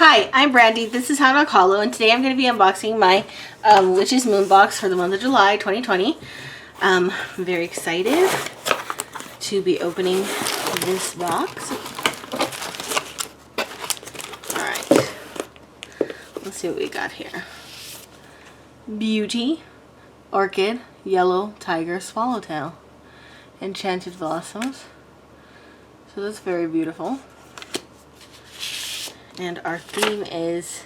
Hi, I'm Brandy. This is How to Hollow, and today I'm going to be unboxing my Witch's Moon box for the month of July 2020. I'm very excited to be opening this box. Alright, let's see what we got here. Beauty, Orchid, Yellow, Tiger, Swallowtail, Enchanted Blossoms. So that's very beautiful. And our theme is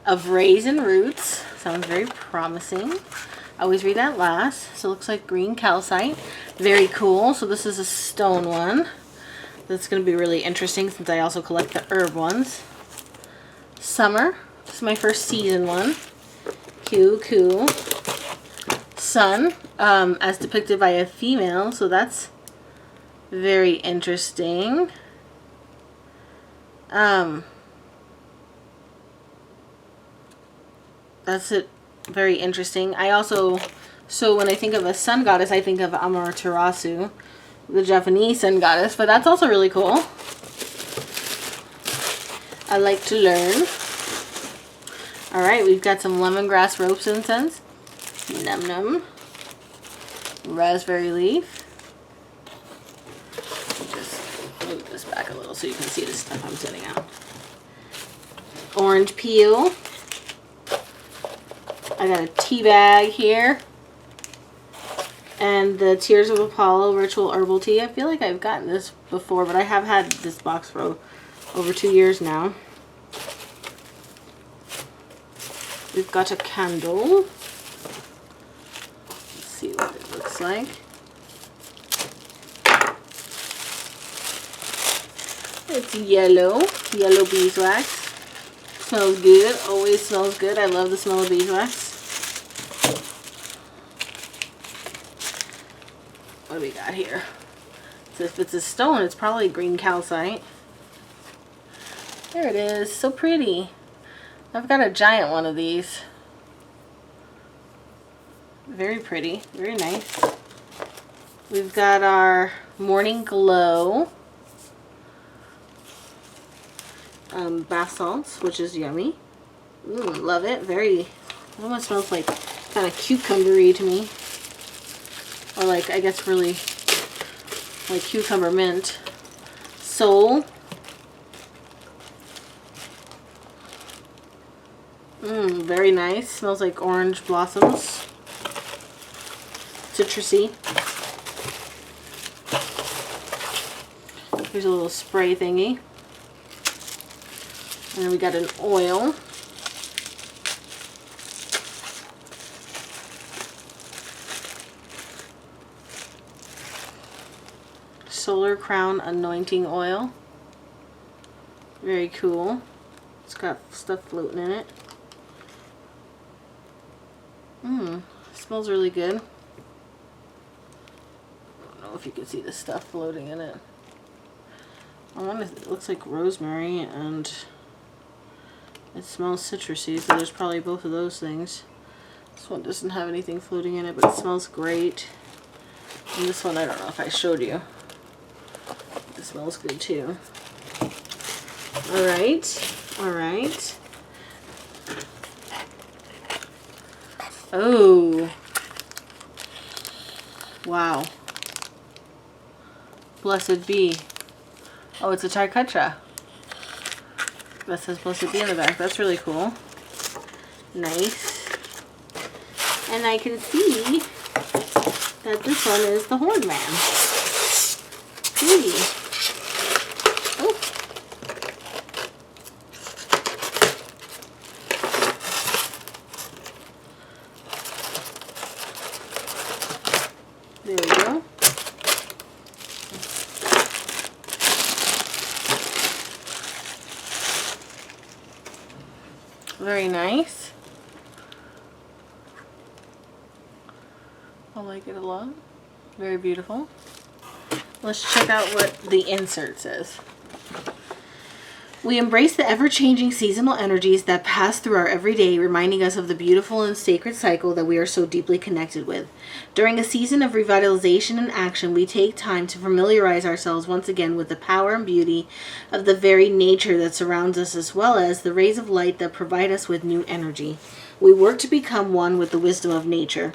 of raisin roots. Sounds very promising. I always read that last. So it looks like green calcite. Very cool. So this is a stone one. That's going to be really interesting since I also collect the herb ones. Summer. This is my first season one. Cool. Sun, as depicted by a female. So that's very interesting. That's it. Very interesting. I also, so when I think of a sun goddess, I think of Amaterasu, the Japanese sun goddess, but that's also really cool. I like to learn. Alright, we've got some lemongrass ropes incense. Num num. Raspberry leaf. Just move this back a little so you can see the stuff I'm setting out. Orange peel. I got a tea bag here. And the Tears of Apollo Ritual Herbal Tea. I feel like I've gotten this before, but I have had this box for over 2 years now. We've got a candle. Let's see what it looks like. It's yellow beeswax. Smells good. Always smells good. I love the smell of beeswax. What do we got here? So if it's a stone, it's probably green calcite. There it is. So pretty. I've got a giant one of these. Very pretty. Very nice. We've got our Morning Glow bath salts, which is yummy. Love it. Very, it almost smells like kind of cucumber-y to me. Or like, I guess really like cucumber mint. Soul. Very nice. Smells like orange blossoms. Citrusy. Here's a little spray thingy. And then we got an oil. Solar Crown Anointing Oil. Very cool. It's got stuff floating in it. Smells really good. I don't know if you can see the stuff floating in it. It looks like rosemary and it smells citrusy, so there's probably both of those things. This one doesn't have anything floating in it, but it smells great. And this one, I don't know if I showed you. It smells good too. Alright. Oh. Wow. Blessed Bee. Oh, it's a Tarkutra. That says Blessed Bee in the back. That's really cool. Nice. And I can see that this one is the Horn Man. Ooh. Oh. There we go. Very nice. I like it a lot. Very beautiful. Let's check out what the insert says. We embrace the ever-changing seasonal energies that pass through our everyday, reminding us of the beautiful and sacred cycle that we are so deeply connected with. During a season of revitalization and action, we take time to familiarize ourselves once again with the power and beauty of the very nature that surrounds us, as well as the rays of light that provide us with new energy. We work to become one with the wisdom of nature,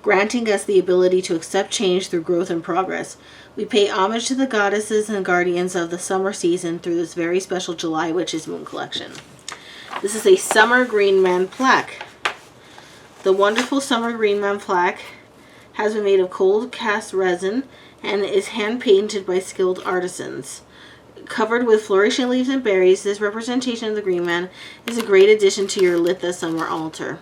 granting us the ability to accept change through growth and progress. We pay homage to the goddesses and guardians of the summer season through this very special July Witches Moon collection. This is a Summer Green Man Plaque. The wonderful Summer Green Man Plaque has been made of cold cast resin and is hand painted by skilled artisans. Covered with flourishing leaves and berries, this representation of the Green Man is a great addition to your Lit the Summer altar.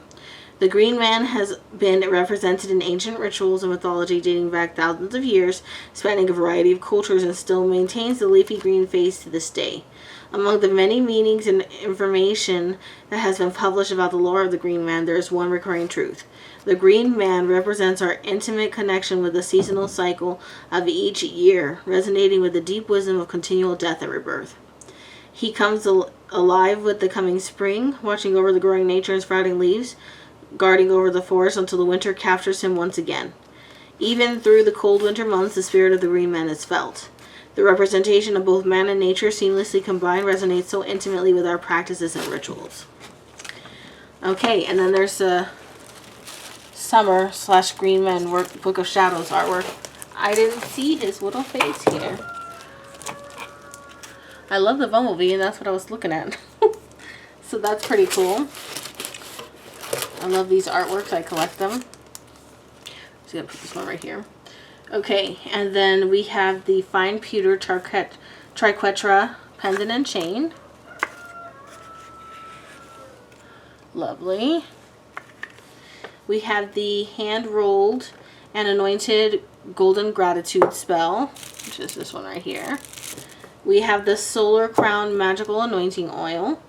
The Green Man has been represented in ancient rituals and mythology dating back thousands of years, spanning a variety of cultures, and still maintains the leafy green face to this day. Among the many meanings and information that has been published about the lore of the Green Man, there is one recurring truth. The Green Man represents our intimate connection with the seasonal cycle of each year, resonating with the deep wisdom of continual death and rebirth. He comes alive with the coming spring, watching over the growing nature and sprouting leaves, guarding over the forest until the winter captures him once again. Even through the cold winter months, the spirit of the Green Man is felt. The representation of both man and nature seamlessly combined resonates so intimately with our practices and rituals. Okay, and then there's the Summer / Green Man Book of Shadows artwork. I didn't see his little face here. I love the bumblebee, and that's what I was looking at. So that's pretty cool. I love these artworks. I collect them. Just gonna put this one right here. Okay, and then we have the fine pewter triquetra pendant and chain. Lovely. We have the hand-rolled and anointed golden gratitude spell, which is this one right here. We have the solar crown magical anointing oil.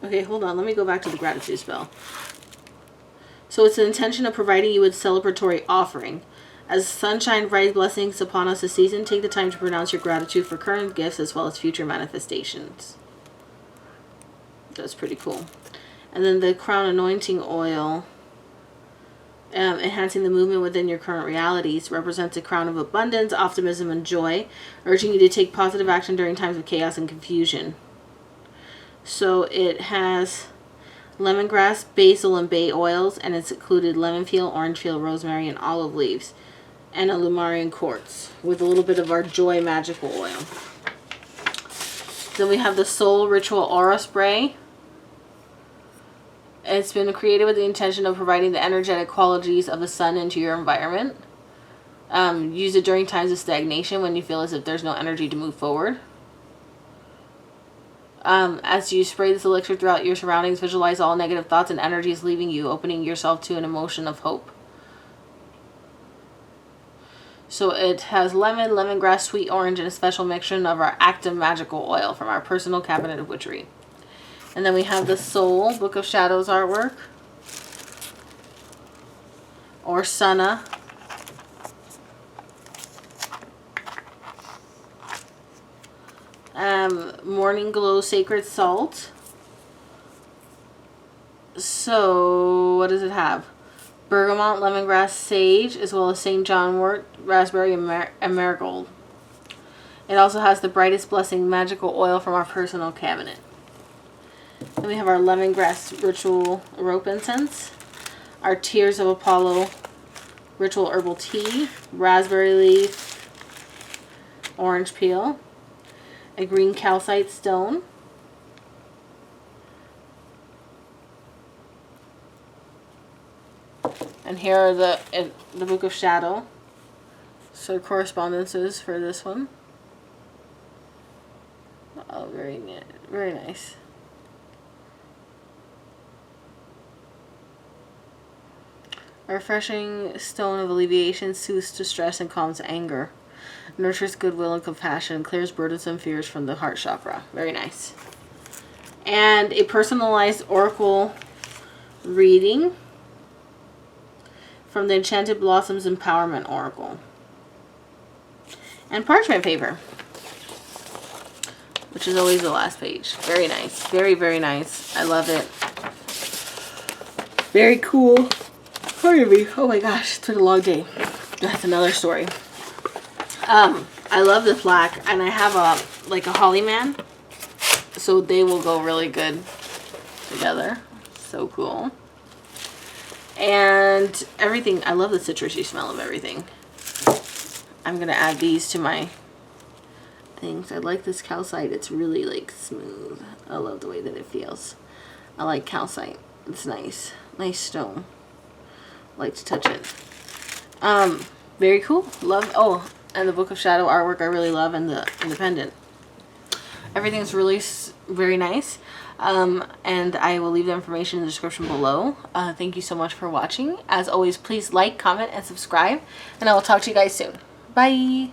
Okay, hold on. Let me go back to the gratitude spell. So it's the intention of providing you with celebratory offering. As sunshine bright blessings upon us this season, take the time to pronounce your gratitude for current gifts as well as future manifestations. That's pretty cool. And then the crown anointing oil, enhancing the movement within your current realities, represents a crown of abundance, optimism, and joy, urging you to take positive action during times of chaos and confusion. So it has lemongrass, basil, and bay oils, and it's included lemon peel, orange peel, rosemary, and olive leaves, and a Lumarian quartz with a little bit of our joy magical oil. Then we have the Soul Ritual Aura Spray. It's been created with the intention of providing the energetic qualities of the sun into your environment. Use it during times of stagnation when you feel as if there's no energy to move forward. As you spray this elixir throughout your surroundings, visualize all negative thoughts and energies leaving you, opening yourself to an emotion of hope. So it has lemon, lemongrass, sweet orange, and a special mixture of our active magical oil from our personal cabinet of witchery. And then we have the Soul Book of Shadows artwork, or Sana. Morning Glow Sacred Salt. So, what does it have? Bergamot, lemongrass, sage, as well as St. John wort, raspberry, and marigold. It also has the brightest blessing magical oil from our personal cabinet. Then we have our lemongrass ritual rope incense, our Tears of Apollo ritual herbal tea, raspberry leaf, orange peel, a green calcite stone, and here are the Book of Shadow. So correspondences for this one. Oh, very nice. A refreshing stone of alleviation soothes distress and calms anger. Nurtures goodwill and compassion. Clears burdensome fears from the heart chakra. Very nice. And a personalized oracle reading from the Enchanted Blossoms Empowerment Oracle. and parchment paper, which is always the last page. Very nice. Very, very nice. I love it. Very cool. Pardon me. Oh my gosh, it's been a long day. That's another story. I love the plaque, and I have a holly man, so they will go really good together. So cool. And everything. I love the citrusy smell of everything. I'm gonna add these to my things. I like this calcite. It's really like smooth. I love the way that it feels. I like calcite. It's nice. Nice stone. I like to touch it. Very cool. Love. Oh, and the Book of Shadow artwork I really love, and the pendant. Everything's really very nice. And I will leave the information in the description below. Thank you so much for watching. As always, please like, comment, and subscribe. And I will talk to you guys soon. Bye.